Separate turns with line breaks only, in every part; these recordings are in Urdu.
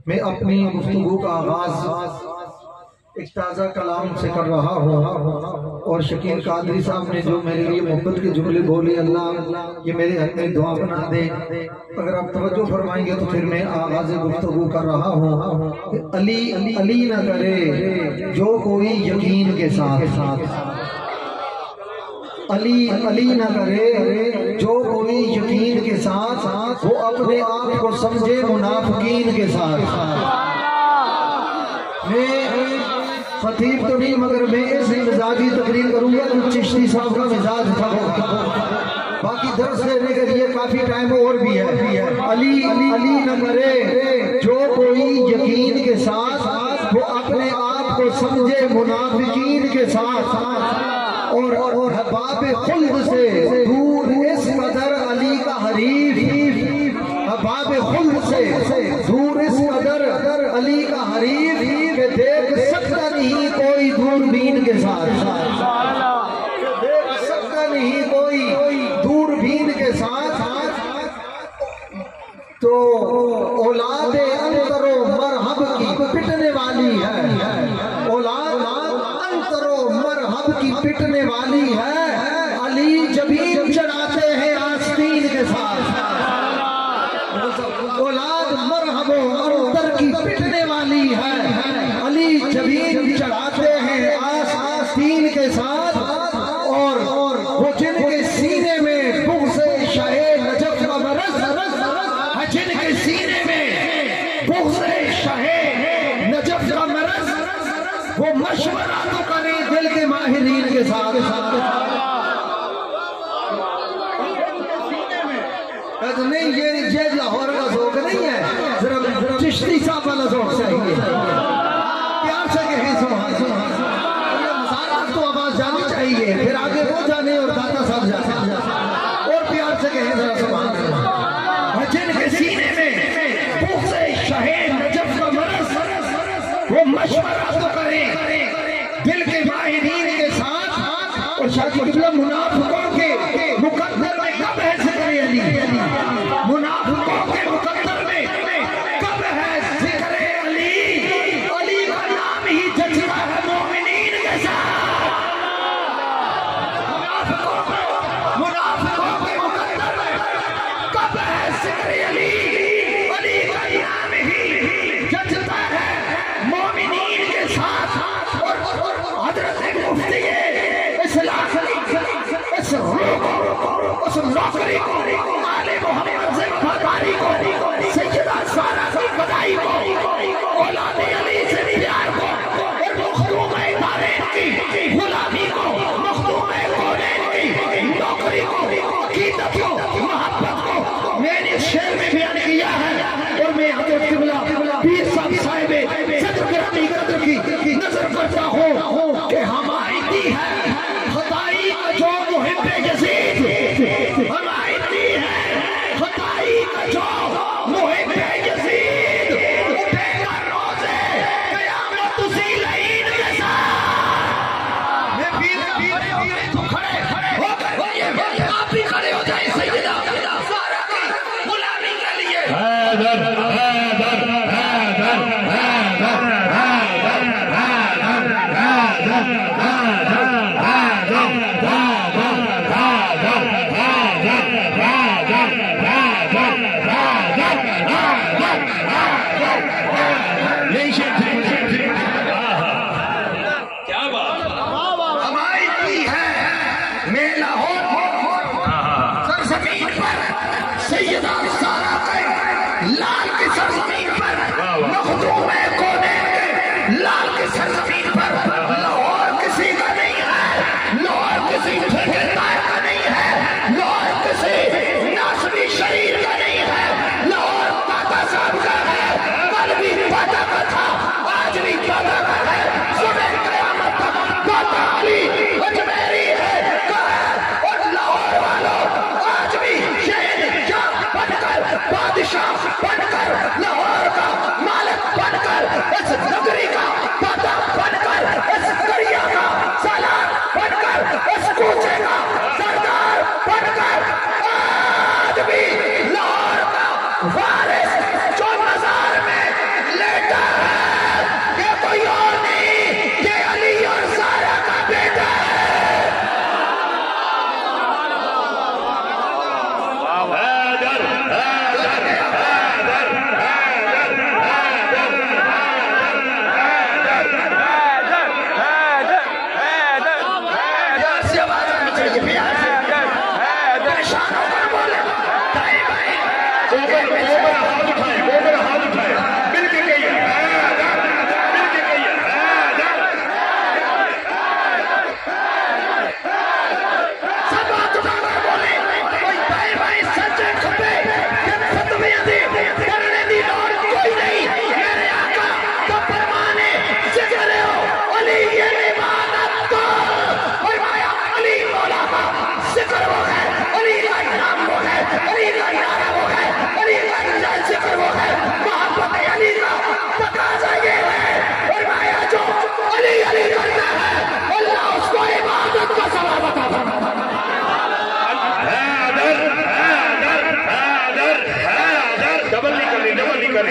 میں اپنی گفتگو کا آغاز ایک تازہ کلام سے کر رہا ہوں، اور شکیل قادری صاحب نے جو میرے لیے محبت کے جملے بولے، اللہ یہ میرے حق میں دعا بنا دے۔ اگر آپ توجہ فرمائیں گے تو پھر میں آغاز گفتگو کر رہا ہوں کہ علی علی نہ کرے جو کوئی یقین کے ساتھ، علی علی نہ کرے جو کوئی یقین کے ساتھ، وہ اپنے آپ کو سمجھے منافقین کے ساتھ۔ میں خطیب تو نہیں مگر میں ایسی مزاجی تقریر کروں گا جو چشتی صاحب کا مزاج تھا، باقی درس لینے کے لیے کافی ٹائم اور بھی ہے۔ علی علی نہ کرے جو کوئی یقین کے ساتھ، وہ اپنے آپ کو سمجھے منافقین کے ساتھ، اور باب خلد سے دور اس قدر علی کا حریف، باب خلد سے دور اس قدر علی کا حریف کہ دیکھ سکتا نہیں کوئی دوربین کے ساتھ، دیکھ سکتا نہیں کوئی دوربین کے ساتھ۔ تو اولاد انتر و مرحب کی پٹنے والی ہے، اولاد انتر و مرحب کی پٹنے والی ہے، علی جبین چڑھاتے ہیں آستین کے ساتھ۔ اولاد مرحب و انتر کی پٹنے والی ہے، علی جبین چڑھاتے ہیں آستین کے ساتھ، اور وہ جن کے سینے میں بغض شاہ نجف کا مرض، جن کے سینے میں بغض شاہ نجف کا مرض، وہ مشورہ تو کریں دل کے ماہرین کے ساتھ۔ نہیں یہ لاہور کا ذوق نہیں ہے، ذرا چشتی صاحب والا ذوق چاہیے، پیار سے کہیں سبحان اللہ، سارا تو آواز جانی چاہیے، پھر آگے وہ جانے اور داتا صاحب جانے، اور پیار سے کہیں ذرا سبحان اللہ۔ جن کے سینے میں بغض شاہ نجف کا مرض، وہ مشورہ تو کریں دل کے ماہرین کے ساتھ، اور شاہ قبلہ منافقوں کے مقدر میں کب ہے ذکر علی، منافقوں کے مقدر میں کب ہے ذکر علی، علی کا نام ہی جچتا ہے مومنین کے ساتھ۔ منافقوں کے مقدر میں کب ہے ذکر علی، علی کا نام ہی جچتا ہے مومنین کے ساتھ۔ اور حضرت مفتی اسلام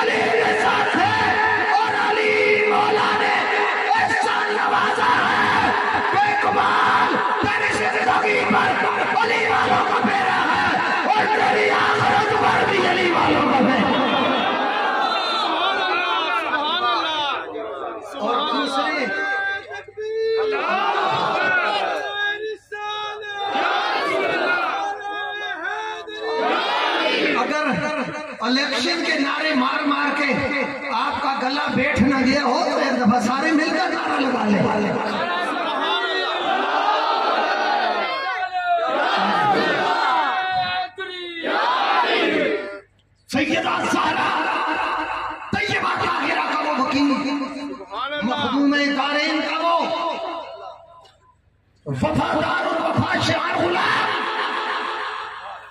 علی کے ساتھ ہے اور علی مولا نے ایسا نوازا ہے بے کمال تیری زندگی پر علی والوں کا پھیرا ہے اور تیری آخرت پر بھی علی والوں کا پھیرا ہے۔
اور دوسری اگر الیکشن کے نعرے مار مار کے آپ کا گلا بیٹھ نہ گیا ہو تو ایک دفعہ سارے مل کر نعرہ لگا لے۔
سیدہ زہرا طیبہ طاہرہ کا وہ وکیل، مخدوم دارین کا وہ وفادار الوفا شعر غلام،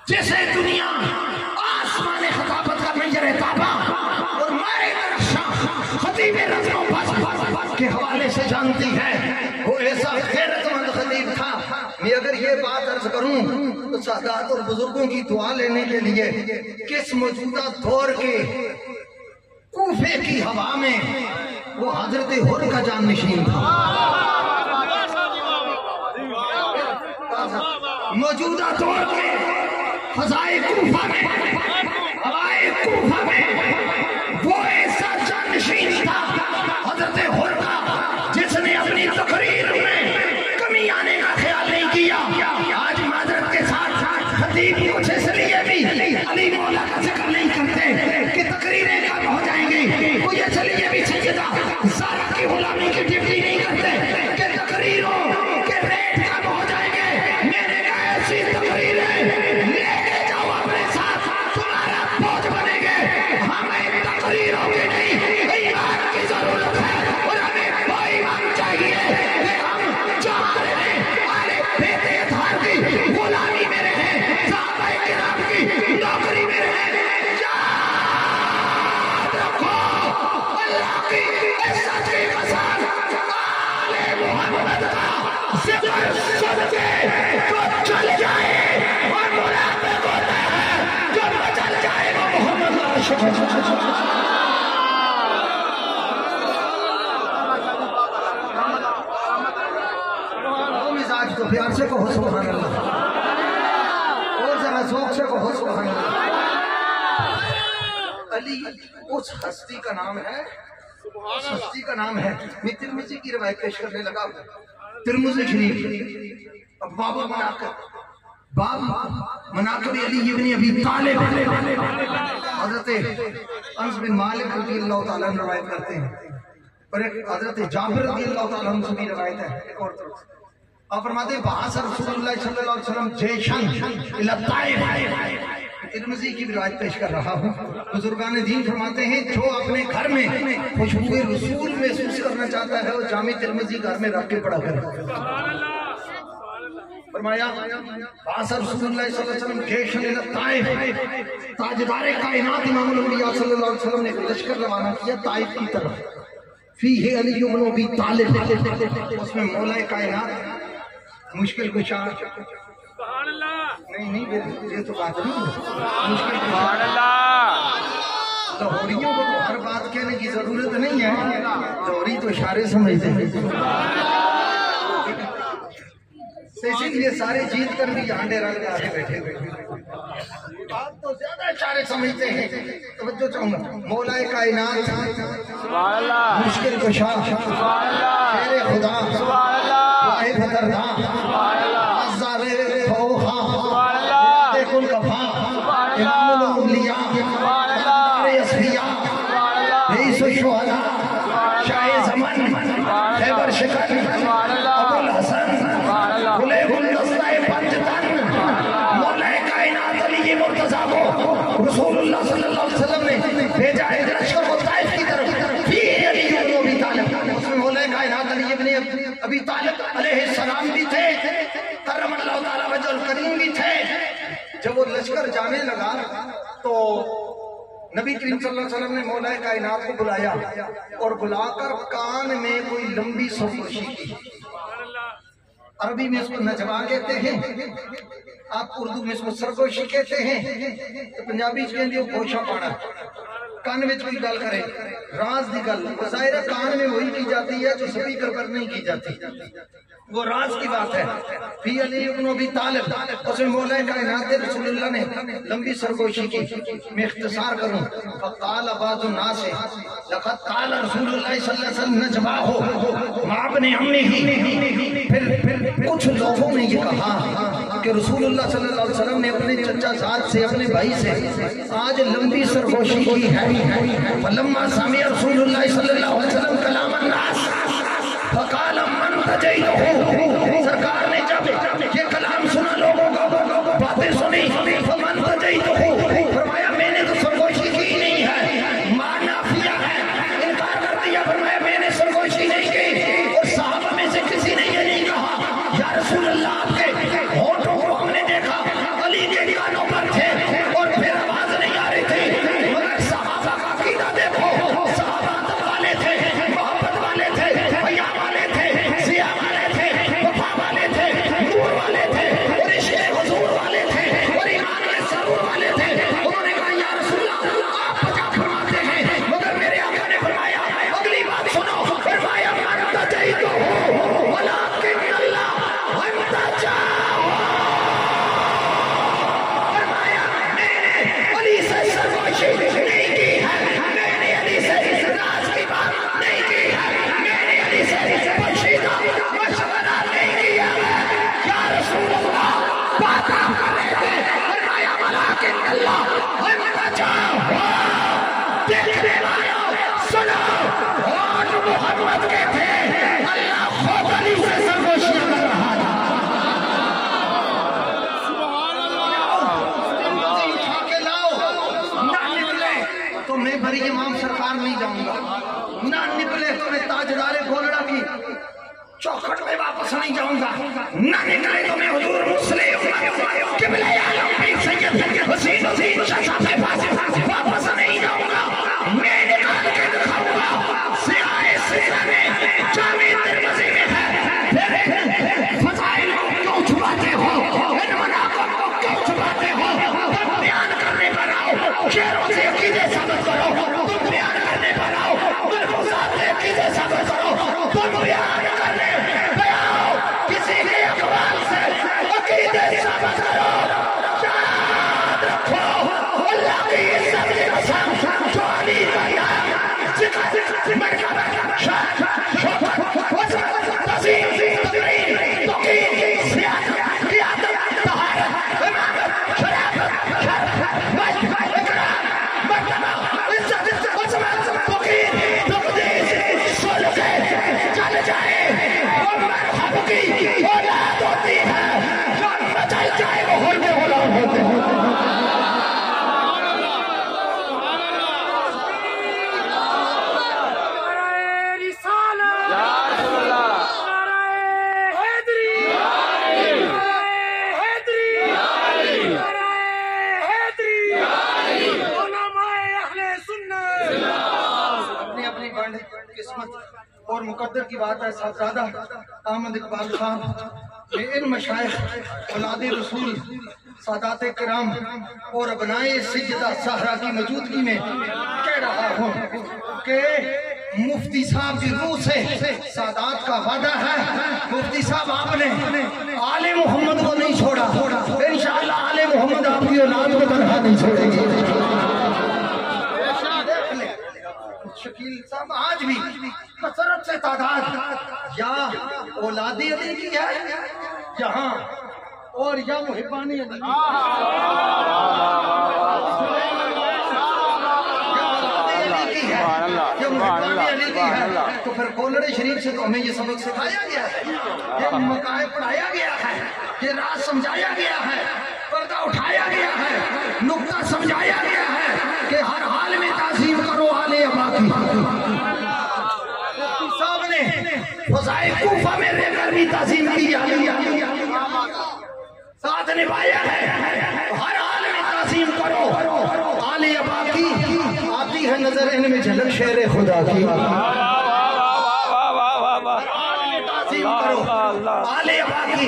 جسے دنیا آسمان خطابت کا پنجر تابا اور مائے رخشاں خطیب رزم و بس کے حوالے سے جانتی ہے، وہ ایسا غیرت مند خطیب تھا۔ میں اگر یہ بات عرض کروں تو سادات اور بزرگوں کی دعا لینے کے لیے کس موجودہ دور کے کوفے کی ہوا میں وہ حضرت حر کا جانشین تھا۔ موجودہ دور کے فضائے کوفہ میں، ہوائے کوفہ میں وہ ایسا جانشین تھا حضرت حر کا، جس نے اپنی تقریر میں کمی آنے کا خیال نہیں کیا۔ آج معذرت کے ساتھ خطیب کچھ اس لیے بھی علی مولا کا ذکر نہیں کرتے کہ تقریریں کم ہو جائیں گی، وہ اس لیے بھی سیدہ زہرا کی غلامی کی ڈیوٹی نہیں کرتے کہ تقریروں کے ریٹ کم ہو جائیں گے۔ میں نے کہا ایسی تقریریں لے کے جاؤ اپنے ساتھ، تمہارا بوجھ بنے گے۔ ہمیں تقریروں کی نہیں ایمان کی ضرورت ہے، اور ہمیں وہ ایمان چاہیے کہ ہم جہاں رہے آلے بیتے اتھار کی غلامی میں رہے، صحابہ کرام کی نوکری میں رہے۔ یاد رکھو اللہ کی عزت کی قسم، آل محمد کا ذکر صدقے جو چل جائے اور منافق ہوتا ہے جو بچل جائے وہ محمد کا شکر۔
مزاج کو پیار سے کہو سبحان اللہ، اور ذرا ذوق سے کہو سبحان اللہ۔ علی اس ہستی کا نام ہے، اس ہستی کا نام ہے۔ میں ترمذی کی روایت پیش کرنے لگا، ترمذی شریف باب مناقب علی ابن ابی طالب، حضرت انس بن مالک رضی اللہ تعالیٰ عنہ روایت کرتے ہیں، اور ایک حضرت جابر رضی اللہ تعالیٰ عنہ سے بھی روایت ہے ایک اور طرف سے۔ آپ فرماتے ہیں بعث رسول اللہ صلی اللہ علیہ وسلم جیشن الی الطائف، ترمذی کی روایت پیش کر رہا ہوں۔ بزرگان دین فرماتے ہیں جو اپنے گھر میں خوشبو رسول محسوس کرنا چاہتا ہے وہ جامع ترمذی گھر میں رکھ کے پڑھا کرے۔ فرمایا بعث رسول اللہ صلی اللہ علیہ وسلم جیشن الی الطائف، تاجدار کائنات امام الانبیاء صلی اللہ علیہ وسلم نے لشکر روانہ کیا طائف کی طرف، فیہ علی بن ابی طالب، اس میں مولا کائنات مشکل کشا،
سبحان اللہ،
نہیں یہ تو بات نہیں مشکل کشا،
سبحان اللہ۔
لاہوریوں کو ہر بات کہنے کی ضرورت نہیں ہے، لاہوری تو اشارے سمجھتے ہیں، اسی لیے سارے جیت کر بھی یہاں ڈیرا لگا کے بیٹھے ہوئے، آپ تو زیادہ اشارے سمجھتے ہیں۔ توجہ چاہوں گا، مولا کائنات
سبحان اللہ،
مشکل کشا،
سبحان اللہ،
شیر خدا،
سبحان اللہ،
واحد درداں،
سبحان اللہ،
عزارِ فوخا،
سبحان اللہ،
دیکھ القفا،
سبحان اللہ،
امام الاولیاء،
سبحان اللہ،
دار اصفیاء،
سبحان اللہ،
رئیس الشہداء، شاہ زمن، خیبر شکن،
سبحان اللہ،
ابو الحسن،
سبحان اللہ،
کھلے گلدستہ پنجتن، مولا کائنات علی مرتضیٰ کو رسول اللہ صلی اللہ علیہ وسلم نے بھیجا ہے لشکر کو طائف کی طرف، فی علی بن ابی طالب، اس میں مولا کائنات علی ابن ابی طالب علیہ السلام بھی تھے، کرم اللہ تعالیٰ وجہ الکریم بھی تھے۔ جب وہ لشکر جانے لگا تو نبی کریم صلی اللہ علیہ وسلم نے مولا کائنات کو بلایا اور بلا کر کان میں کوئی لمبی سرگوشی کی، عربی میں اس کو نجوا کہتے ہیں، آپ اردو میں اس کو سرگوشی کہتے ہیں، تو پنجابی کہتے ہیں گوشہ پانا، کان میں کوئی گل کرے راز دی گل، ظاہر کان میں وہی کی جاتی ہے جو سپیکر پر نہیں کی جاتی، وہ راز کی بات ہے۔ فی علی ابن ابی طالب، اس میں مولا کائنات رسول اللہ نے لمبی سرگوشی کی، میں اختصار کروں۔ فقال بعض الناس لقد قال رسول اللہ صلی اللہ علیہ وسلم نجمعہ مع ابن عمہ، پھر کچھ لوگوں نے یہ کہا کہ رسول اللہ صلی اللہ علیہ وسلم نے اپنے چچا زاد سے، اپنے بھائی سے آج لمبی سرگوشی کی ہے۔ فلما سمع رسول اللہ صلی اللہ علیہ وسلم کلام الناس فقال من تجیتہ، سرکار نے جب یہ کلام سنا، لوگوں کا باتیں سنی، فمن تجیتہ، فرمایا میں نے تو سرگوشی کی نہیں ہے، ما نافیہ ہے، انکار کر دیا، فرمایا میں نے سرگوشی نہیں کی۔ اور صحابہ میں سے کسی نے یہ نہیں کہا یا رسول اللہ آپ کے ہونٹوں کو ہم نے دیکھا علی کے کانوں پر تھے اور پھر آواز نہیں آ رہی تھی، مگر صحابہ کا عقیدہ دیکھو، صحابہ ادب والے تھے، محبت والے تھے، حیا والے تھے، ضیاء والے تھے، وفا والے تھے، نور والے تھے، اور عشق حضور والے تھے، اور ایمان کے سرور والے تھے۔ انہوں نے کہا یا رسول اللہ آپ بچا فرماتے ہیں، مگر میرے آقا نے فرمایا اگلی بات سنو، فرمایا من تجیتہ ولکن اللہ انتجا، فرمایا میں نے علی سے سرگوشی نہیں کی ہے، میں نے علی سے راز کی بات نہیں کی ہے، میں نے علی سے پوشیدہ مشورہ نہیں کیا ہے۔ یا رسول اللہ بات آپ کر رہے تھے، فرمایا ولکن اللہ انتجا، دیکھنے والوں سنو، اور محمد کے تھے اللہ خود علی سے سرگوشیاں کر رہا تھا۔ اٹھا کے لاؤ، نہ نکلے تو میں بری امام سرکار نہیں جاؤں گا، نہ نکلے تو میں تاجدار گولڑا کی چوکھٹ میں واپس نہیں جاؤں گا، نہ نکلے تو میں حضور مسلم قبلہ عالم پیر سید حسین شہزاد کے پاس واپس نہیں جاؤں گا، میں نکال کے دکھاؤں گا۔ سیاہ سیرہ میں جامع ترمذی میں ہے، پھر فضائل کو کیوں چھپاتے ہو، ان مناقب کو کیوں چھپاتے ہو، تم بیان کرنے پر آؤ، شعروں سے عقیدے ثابت کرو، تم بیان کرنے پر آؤ، ملفوظات سے عقیدے ثابت کرو، تم بیان کرنے پہ آؤ، کسی کے اقوال سے عقیدے ثابت کرو۔ یاد رکھو اللہ کی عزت کی قسم، جو علی کا نام ذکر مرتبہ شان شوکت عظمت تعظیم تقریم توقیر سیادت قیادت طہارت امامت شرافت شرف مجد اکرام مرتبہ عزت عظمت توقیر تقدیس سلوک چل جائے، وہ مرحب کی اولاد ہوتی ہے، جو مچل جائے وہ ہوتے غلام ہوتے ہیں۔ اور مقدر کی بات ہے صاحبزادہ احمد اقبال خان میں ان مشائخ اولاد رسول سادات کرام اور ابنائے سجدہ صحرا کی موجودگی میں کہہ رہا ہوں کہ مفتی صاحب کی روح سے سادات کا وعدہ ہے، مفتی صاحب آپ نے آل محمد کو نہیں چھوڑا، انشاءاللہ آل محمد آپ کی اولاد کو تنہا نہیں چھوڑیں گے۔ شکیل صاحب آج بھی کثرت سے تعداد یا اولادی علی کی ہے یہاں، اور یا محبانی علی کی ہے، تو پھر کولڑ شریف سے تو ہمیں یہ سبق سکھایا گیا ہے، یہ مقاعد پڑھایا گیا ہے، یہ راز سمجھایا گیا ہے، پردہ اٹھایا گیا ہے، نقطہ سمجھایا گیا ہے کہ ہر حال میں تعظیم کرو آل ابا کی۔ مفتی صاحب نے فضائے کوفہ میں رہ کر بھی تعظیم کی ساتھ نبھایا ہے، ہر حال میں تعظیم کرو آل ابا کی۔ آتی ہے نظر ان میں جھلک شعر خدا کی، تعظیم کرو آل ابا کی۔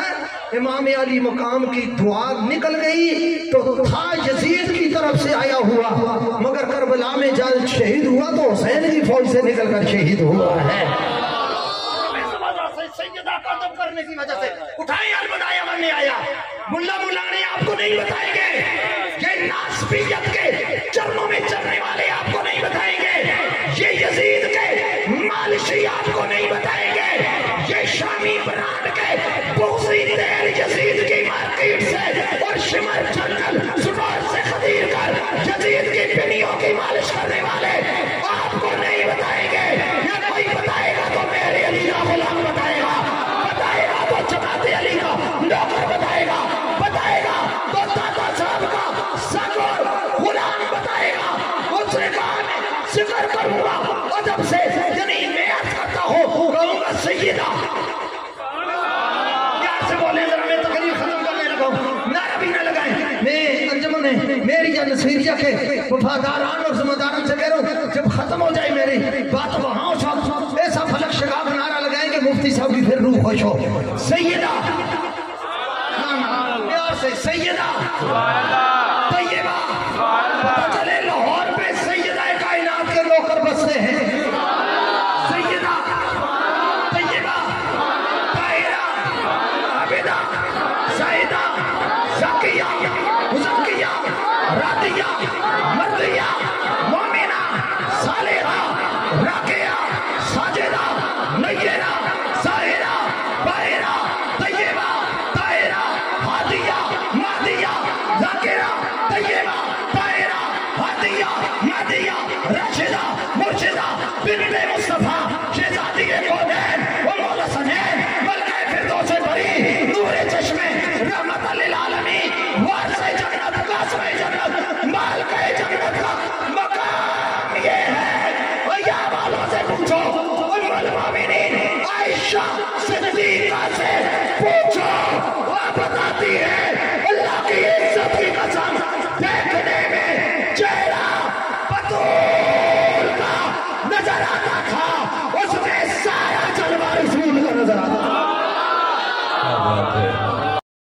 ہے. امام علی مقام کی دعا نکل گئی تو تھا یزید کی طرف سے آیا ہوا، مگر کربلا میں جب شہید ہوا تو حسین کی فوج سے نکل کر شہید ہوا ہے.
سیدہ کا دم کرنے کی وجہ سے اٹھائیں البدایہ من نہیں آیا. ملا ملانے آپ کو نہیں بتائیں گے، یہ ناسبیت کے چرنوں میں چلنے والے آپ کو نہیں بتائیں گے، یہ یزید کے مالشی آپ کو نہیں بتائیں گے، یہ شامی برانڈ کے بغضی تیل یزید کی مارکیٹ سے اور شمر جنگل سٹور سے خدیر کر یزید کی پنیوں کی مالش کرنے والے آپ کو نہیں بتائیں گے. یہ کوئی بتائے گا تو میرے علی کا غلام بتائے گا، بتائے گا تو جماعت علی کا نوکر بتائے گا، بتائے گا تو دادا صاحب کا سرور غلام بتائے گا. اس نے کہا میں ذکر کروں گا ادب سے، یعنی میں عرض کرتا ہوں کہوں گا سیدہ. پیار سے بولیں ذرا، میں تقریر ختم کرنے لگا ہوں، نعرہ بھی نہ لگائیں.
میں انجمن میری یا نصیریہ کے وفاداران اور ذمہ داران سے کہہ رہا ہوں جب ختم ہو جائے میری بات وہاں ایسا فلک شگاف نعرہ لگائیں کہ مفتی صاحب کی پھر روح خوش ہو.
سیدہ پیار سے سیدہ